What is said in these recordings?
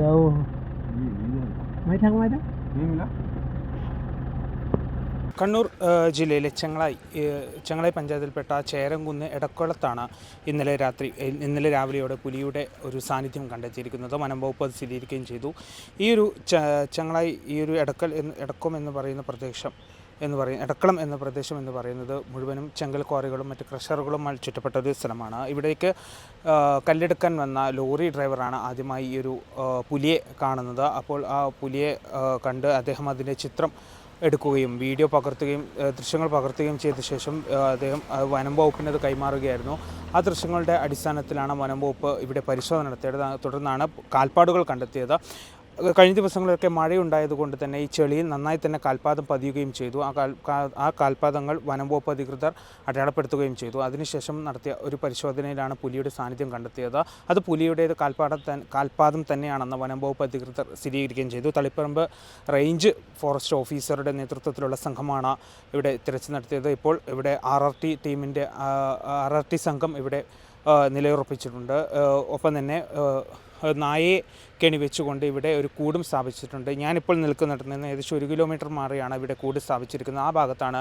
Jauh. Mai thang. Kannur ജില്ലയിലെ ചെങ്ങളായി പഞ്ചായത്തിൽപ്പെട്ട ചേരംകുന്ന് എടക്കുളത്താണ് ഇന്നലെ രാവിലെയോടെ പുലിയുടെ ഒരു സാന്നിധ്യം കണ്ടെത്തിയിരിക്കുന്നത്. വനം വകുപ്പ് അത് സ്ഥിരീകരിക്കുകയും ചെയ്തു. ഈ ഒരു ചെങ്ങളായി ഈ ഒരു എടക്കം എന്ന് പറയുന്ന പ്രദേശം എടക്കളം എന്ന പ്രദേശം എന്ന് പറയുന്നത് മുഴുവനും ചെങ്കൽ ക്വാറികളും മറ്റ് ക്രഷറുകളും ചുറ്റപ്പെട്ട ഒരു സ്ഥലമാണ്. ഇവിടേക്ക് കല്ലെടുക്കാൻ വന്ന ലോറി ഡ്രൈവറാണ് ആദ്യമായി ഈ ഒരു പുലിയെ കാണുന്നത്. അപ്പോൾ ആ പുലിയെ കണ്ട് അദ്ദേഹം അതിൻ്റെ ചിത്രം എടുക്കുകയും ദൃശ്യങ്ങൾ പകർത്തുകയും ചെയ്ത ശേഷം അദ്ദേഹം വനം വകുപ്പിന് അത് കൈമാറുകയായിരുന്നു. ആ ദൃശ്യങ്ങളുടെ അടിസ്ഥാനത്തിലാണ് വനം വകുപ്പ് ഇവിടെ പരിശോധന നടത്തിയത്. തുടർന്നാണ് കാൽപ്പാടുകൾ കണ്ടെത്തിയത്. കഴിഞ്ഞ ദിവസങ്ങളിലൊക്കെ മഴയുണ്ടായതുകൊണ്ട് തന്നെ ഈ ചെളിയിൽ നന്നായി തന്നെ കാൽപ്പാദം പതിയുകയും ചെയ്തു. ആ കാൽപ്പാദങ്ങൾ വനം വകുപ്പ് അധികൃതർ അടയാളപ്പെടുത്തുകയും ചെയ്തു. അതിനുശേഷം നടത്തിയ ഒരു പരിശോധനയിലാണ് പുലിയുടെ സാന്നിധ്യം കണ്ടെത്തിയത്. അത് പുലിയുടേത് കാൽപ്പാദം തന്നെയാണെന്ന് വനം വകുപ്പ് അധികൃതർ സ്ഥിരീകരിക്കുകയും ചെയ്തു. തളിപ്പറമ്പ് റേഞ്ച് ഫോറസ്റ്റ് ഓഫീസറുടെ നേതൃത്വത്തിലുള്ള സംഘമാണ് ഇവിടെ തിരച്ചിൽ നടത്തിയത്. ഇപ്പോൾ ഇവിടെ RRT സംഘം ഇവിടെ നിലയുറപ്പിച്ചിട്ടുണ്ട്. ഒപ്പം തന്നെ നായയെ കെണിവെച്ചുകൊണ്ട് ഇവിടെ ഒരു കൂടും സ്ഥാപിച്ചിട്ടുണ്ട്. ഞാനിപ്പോൾ നിൽക്കുന്നിടത്ത് നിന്ന് ഏകദേശം 1 കിലോമീറ്റർ മാറിയാണ് ഇവിടെ കൂട് സ്ഥാപിച്ചിരിക്കുന്നത്. ആ ഭാഗത്താണ്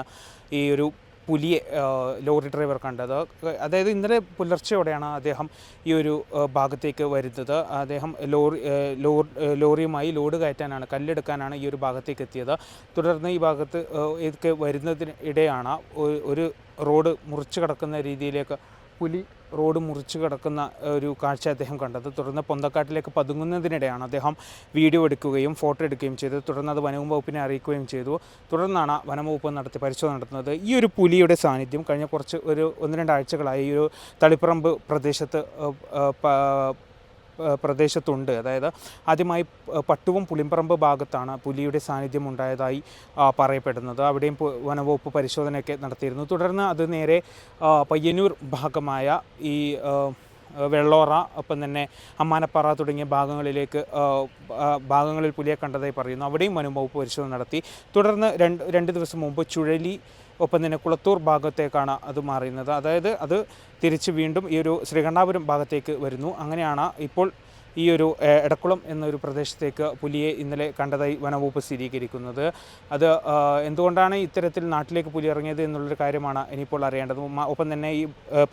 ഈ ഒരു പുലിയെ ലോറി ഡ്രൈവർ കണ്ടത്. അതായത് ഇന്നലെ പുലർച്ചെയോടെയാണ് അദ്ദേഹം ഈ ഒരു ഭാഗത്തേക്ക് വരുന്നത്. അദ്ദേഹം ലോറിയുമായി ലോഡ് കയറ്റാനാണ്, കല്ലെടുക്കാനാണ് ഈ ഒരു ഭാഗത്തേക്ക് എത്തിയത്. തുടർന്ന് ഈ ഭാഗത്ത് വരുന്നതിനിടെയാണ് ഒരു റോഡ് മുറിച്ച് കടക്കുന്ന രീതിയിലേക്ക് പുലി റോഡ് മുറിച്ച് കിടക്കുന്ന ഒരു കാഴ്ച അദ്ദേഹം കണ്ടത്. തുടർന്ന് പൊന്തക്കാട്ടിലേക്ക് പതുങ്ങുന്നതിനിടെയാണ് അദ്ദേഹം വീഡിയോ എടുക്കുകയും ഫോട്ടോ എടുക്കുകയും ചെയ്തത്. തുടർന്ന് അത് വനം വകുപ്പിനെ അറിയിക്കുകയും ചെയ്തു. തുടർന്നാണ് വനം വകുപ്പ് പരിശോധന നടത്തുന്നത്. ഈ ഒരു പുലിയുടെ സാന്നിധ്യം കഴിഞ്ഞ 1-2 ആഴ്ചകളായി ഈ ഒരു തളിപ്പറമ്പ് പ്രദേശത്തുണ്ട്. അതായത് ആദ്യമായി പട്ടുവം പുളിമ്പറമ്പ് ഭാഗത്താണ് പുലിയുടെ സാന്നിധ്യം ഉണ്ടായതായി പറയപ്പെടുന്നത്. അവിടെയും വനവകുപ്പ് പരിശോധനയൊക്കെ നടത്തിയിരുന്നു. തുടർന്ന് അത് നേരെ പയ്യന്നൂർ ഭാഗമായ ഈ വെള്ളോറ, ഒപ്പം തന്നെ അമ്മാനപ്പാറ തുടങ്ങിയ ഭാഗങ്ങളിൽ പുലിയെ കണ്ടതായി പറയുന്നു. അവിടെയും വനംവകുപ്പ് പരിശോധന നടത്തി. തുടർന്ന് രണ്ട് ദിവസം മുമ്പ് ചുഴലി, ഒപ്പം തന്നെ കുളത്തൂർ ഭാഗത്തേക്കാണ് അത് മാറുന്നത്. അതായത് അത് തിരിച്ച് വീണ്ടും ഈ ഒരു ശ്രീകണ്ഠാപുരം ഭാഗത്തേക്ക് വരുന്നു. അങ്ങനെയാണ് ഇപ്പോൾ ഈ ഒരു എടക്കുളം എന്നൊരു പ്രദേശത്തേക്ക് പുലിയെ ഇന്നലെ കണ്ടതായി വനംവകുപ്പ് സ്ഥിരീകരിക്കുന്നത്. അത് എന്തുകൊണ്ടാണ് ഇത്തരത്തിൽ നാട്ടിലേക്ക് പുലി ഇറങ്ങിയത് എന്നുള്ളൊരു കാര്യമാണ് ഇനിയിപ്പോൾ അറിയേണ്ടത്. ഒപ്പം തന്നെ ഈ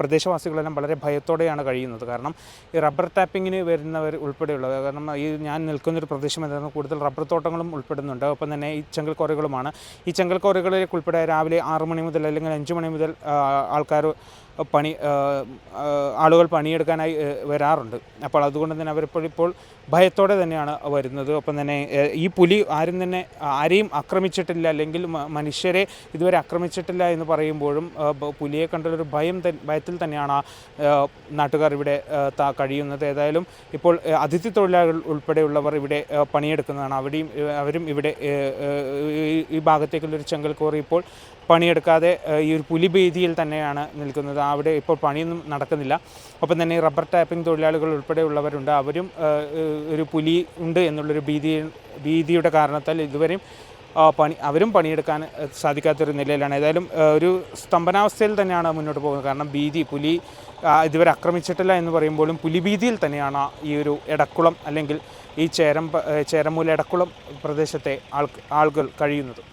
പ്രദേശവാസികളെല്ലാം വളരെ ഭയത്തോടെയാണ് കഴിയുന്നത്. കാരണം ഈ റബ്ബർ ടാപ്പിങ്ങിന് വരുന്നവർ ഉൾപ്പെടെയുള്ളത്, കാരണം ഈ ഞാൻ നിൽക്കുന്നൊരു പ്രദേശം എന്നാണ് കൂടുതൽ റബ്ബർ തോട്ടങ്ങളും ഉൾപ്പെടുന്നുണ്ട്. ഒപ്പം തന്നെ ഈ ചെങ്കൽ ക്വാറികളുമാണ്. ഈ ചെങ്കൽ ക്വാറികളിലേക്ക് ഉൾപ്പെടെ രാവിലെ 6 മണി മുതൽ അല്ലെങ്കിൽ 5 മണി മുതൽ ആളുകൾ പണിയെടുക്കാനായി വരാറുണ്ട്. അപ്പോൾ അതുകൊണ്ട് തന്നെ അവരിപ്പോൾ ഭയത്തോടെ തന്നെയാണ് വരുന്നത്. ഒപ്പം തന്നെ ഈ പുലി ആരെയും ആക്രമിച്ചിട്ടില്ല, അല്ലെങ്കിൽ മനുഷ്യരെ ഇതുവരെ ആക്രമിച്ചിട്ടില്ല എന്ന് പറയുമ്പോഴും പുലിയെ കണ്ടുള്ളൊരു ഭയത്തിൽ തന്നെയാണ് നാട്ടുകാർ ഇവിടെ കഴിയുന്നത്. ഏതായാലും ഇപ്പോൾ അതിഥി തൊഴിലാളികൾ ഉൾപ്പെടെയുള്ളവർ ഇവിടെ പണിയെടുക്കുന്നതാണ്. അവരും ഇവിടെ ഈ ഭാഗത്തേക്കുള്ളൊരു ചെങ്കൽ ക്വാറി ഇപ്പോൾ പണിയെടുക്കാതെ ഈ ഒരു പുലി ഭീതിയിൽ തന്നെയാണ് നിൽക്കുന്നത്. അവിടെ ഇപ്പോൾ പണിയൊന്നും നടക്കുന്നില്ല. ഒപ്പം തന്നെ റബ്ബർ ടാപ്പിംഗ് തൊഴിലാളികൾ ഉൾപ്പെടെയുള്ളവരുണ്ട്. അവരും ഒരു പുലി ഉണ്ട് എന്നുള്ളൊരു ഭീതിയുടെ കാരണത്താൽ ഇതുവരെയും അവരും പണിയെടുക്കാൻ സാധിക്കാത്തൊരു നിലയിലാണ്. ഏതായാലും ഒരു സ്തംഭനാവസ്ഥയിൽ തന്നെയാണ് മുന്നോട്ട് പോകുന്നത്. കാരണം പുലി ഇതുവരെ ആക്രമിച്ചിട്ടില്ല എന്ന് പറയുമ്പോഴും പുലിഭീതിയിൽ തന്നെയാണ് ഈ ഒരു എടക്കുളം അല്ലെങ്കിൽ ഈ ചേരമൂല എടക്കുളം പ്രദേശത്തെ ആളുകൾ കഴിയുന്നത്.